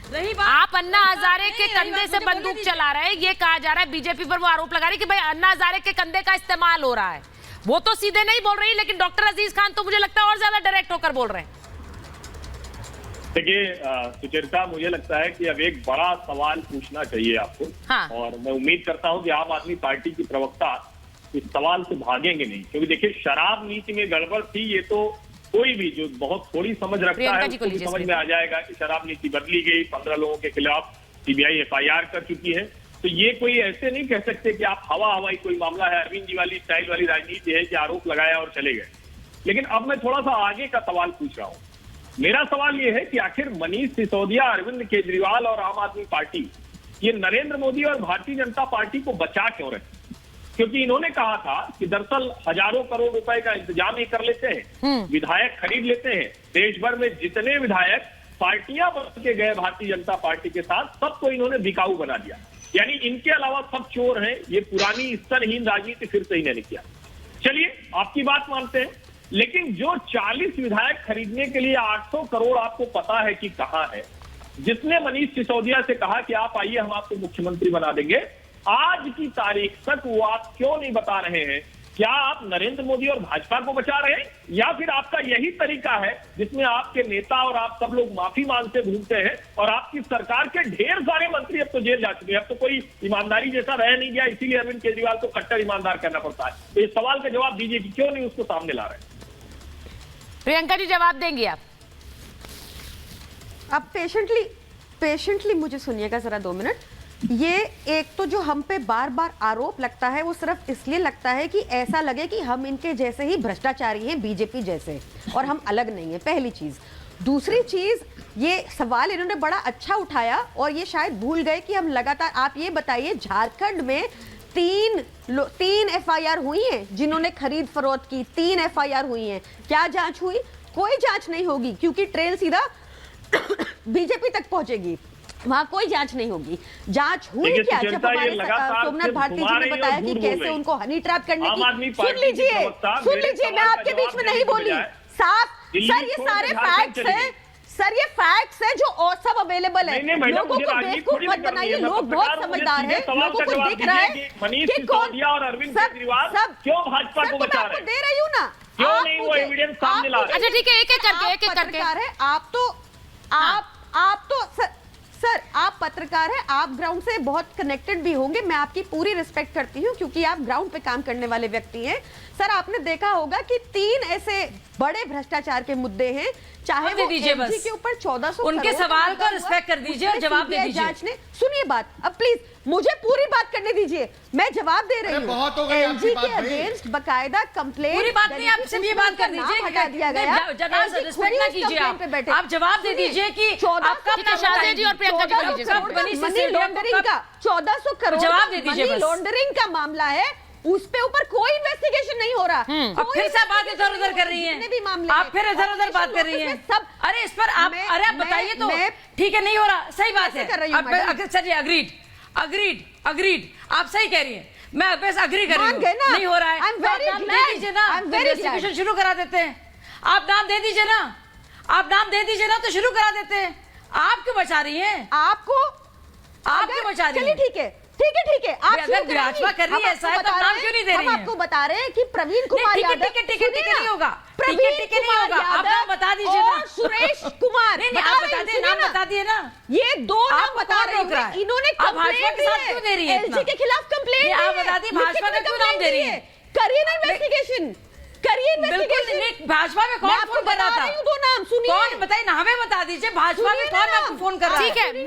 रही बात, आप अन्ना हजारे के कंधे से बंदूक चला रहे हैं, ये कहा जा रहा है, बीजेपी पर वो आरोप लगा रही है कि भाई अन्ना हजारे के कंधे का इस्तेमाल हो रहा है। वो तो सीधे नहीं बोल रही, लेकिन डॉक्टर अजीज खान तो मुझे लगता है और ज्यादा डायरेक्ट होकर बोल रहे हैं। देखिए सुचेता, मुझे लगता है कि अब एक बड़ा सवाल पूछना चाहिए आपको। हाँ। और मैं उम्मीद करता हूं कि आम आदमी पार्टी की प्रवक्ता इस सवाल से भागेंगे नहीं, क्योंकि देखिए शराब नीति में गड़बड़ थी, ये तो कोई भी जो बहुत थोड़ी समझ रखता है उसको भी समझ में आ जाएगा कि शराब नीति बदली गई, 15 लोगों के खिलाफ सीबीआई FIR कर चुकी है। तो ये कोई ऐसे नहीं कह सकते कि आप हवाई कोई मामला है, अरविंद जी वाली स्टाइल वाली राजनीति है कि आरोप लगाया और चले गए। लेकिन अब मैं थोड़ा सा आगे का सवाल पूछ रहा हूँ। मेरा सवाल ये है कि आखिर मनीष सिसोदिया, अरविंद केजरीवाल और आम आदमी पार्टी ये नरेंद्र मोदी और भारतीय जनता पार्टी को बचा क्यों रहे? क्योंकि इन्होंने कहा था कि दरअसल हजारों करोड़ रुपए का इंतजाम ही कर लेते हैं, विधायक खरीद लेते हैं, देश भर में जितने विधायक पार्टियां बन के गए भारतीय जनता पार्टी के साथ सबको इन्होंने बिकाऊ बना दिया, यानी इनके अलावा सब चोर हैं। ये पुरानी स्तरहीन राजनीति फिर से इन्होंने किया। चलिए आपकी बात मानते हैं, लेकिन जो 40 विधायक खरीदने के लिए 800 करोड़ आपको पता है कि कहां है, जिसने मनीष सिसोदिया से कहा कि आप आइए हम आपको मुख्यमंत्री बना देंगे, आज की तारीख तक वो आप क्यों नहीं बता रहे हैं? क्या आप नरेंद्र मोदी और भाजपा को बचा रहे हैं, या फिर आपका यही तरीका है जिसमें आपके नेता और आप सब लोग माफी मांगते घूमते हैं और आपकी सरकार के ढेर सारे मंत्री अब तो जेल जा चुके हैं, अब तो कोई ईमानदारी जैसा रह नहीं गया, इसीलिए अरविंद केजरीवाल को कट्टर ईमानदार करना पड़ता है। तो इस सवाल का जवाब दीजिए कि क्यों नहीं उसको सामने ला रहे? प्रियंका जी जवाब देंगी आप? अब पेशेंटली मुझे सुनिएगा जरा 2 मिनट। ये एक तो जो हम पे बार बार आरोप लगता है वो सिर्फ इसलिए लगता है कि ऐसा लगे कि हम इनके जैसे ही भ्रष्टाचारी हैं, बीजेपी जैसे, और हम अलग नहीं है, पहली चीज। दूसरी चीज, ये सवाल इन्होंने बड़ा अच्छा उठाया और ये शायद भूल गए कि हम लगातार, आप ये बताइए झारखंड में 3 FIR हुई हैं जिन्होंने खरीद फरोख्त की, 3 FIR हुई हैं। क्या जांच हुई? कोई जांच नहीं होगी, क्योंकि ट्रेन सीधा बीजेपी तक पहुंचेगी, वहां कोई जांच नहीं होगी। जांच हुई क्या? जब हमारे सोमनाथ भारती जी ने बताया कि कैसे उनको हनी ट्रैप करने की, सुन लीजिए, मैं आपके बीच में नहीं बोली साफ। सर ये सारे फैक्ट्स हैं, सर ये फैक्ट्स है जो और सब अवेलेबल है। लोगों को बेवकूफ मत बनाइए, लोग बहुत समझदार हैं, लोगों को दिख रहा है कि कौन और अरविंद केजरीवाल क्यों भाजपा को बचा रहे हैं। दे रही हूँ ना, क्यों नहीं वो एविडेंस सामने ला रहे हैं? अच्छा ठीक है, एक एक करके आप तो सर आप पत्रकार हैं, आप ग्राउंड से बहुत कनेक्टेड भी होंगे, मैं आपकी पूरी रिस्पेक्ट करती हूँ क्योंकि आप ग्राउंड पे काम करने वाले व्यक्ति हैं। सर आपने देखा होगा कि 3 ऐसे बड़े भ्रष्टाचार के मुद्दे हैं, चाहे वो एलजी के ऊपर 1400 उनके सवाल को रिस्पेक्ट कर दीजिए और जवाब दे दीजिए। जांच ने, सुनिए बात, अब प्लीज मुझे पूरी बात करने दीजिए, मैं जवाब दे रही हूँ। एलजी के अगेंस्ट बकायदा कंप्लेंट, पूरी बात नहीं, आप सिर्फ ये बात कर दीजिए, हटा दिया गया, रिस्पेक्ट ना कीजिए, आप जवाब दे दीजिए कि 1400 जी और प्रियंका जी मनी लॉन्ड्रिंग का 1400 करोड़ जवाब दे दीजिए, मनी लॉन्ड्रिंग का मामला है, उस पे ऊपर कोई इन्वेस्टिगेशन नहीं हो रहा। अब फिर से बात इधर उधर कर रही हैं, आप फिर इधर उधर बात कर रही हैं सब। अरे इस पर आप आप बताइए तो, ठीक है नहीं हो रहा, सही बात है, चलिए अग्रीड, आप सही कह रही हैं, मैं बस अग्री कर रही हूँ, नहीं हो रहा है, आप नाम दे दीजिए ना, इन्वेस्टिगेशन शुरू करा देते हैं। आप नाम दे दीजिए ना, तो शुरू करा देते हैं। आप क्यों बचा रही हैं? आप क्यों बचा रही हैं? ठीक है, आप भाजपा कर रही है ऐसा है तो नाम क्यों नहीं दे रही हैं? हम आपको बता रहे हैं कि प्रवीण कुमार यादव, टिकट नहीं होगा, आप नाम बता दीजिए ना, सुरेश कुमार, आप बता दिए, नाम बता दिए ना, ये 2 नाम बता रहे हैं। इन्होंने भाजपा के साथ क्यों दे रही है? एलजी के खिलाफ कंप्लेंट, आप बता दी, भाजपा का क्यों नाम दे रही है? करिए ना इन्वेस्टिगेशन, भाजपा में कौन फोन कर रहा था? 2 नाम सुनिए, कौन बताइए ना, हमें बता दीजिए, भाजपा में कौन आपको फोन कर रहा है? ठीक है।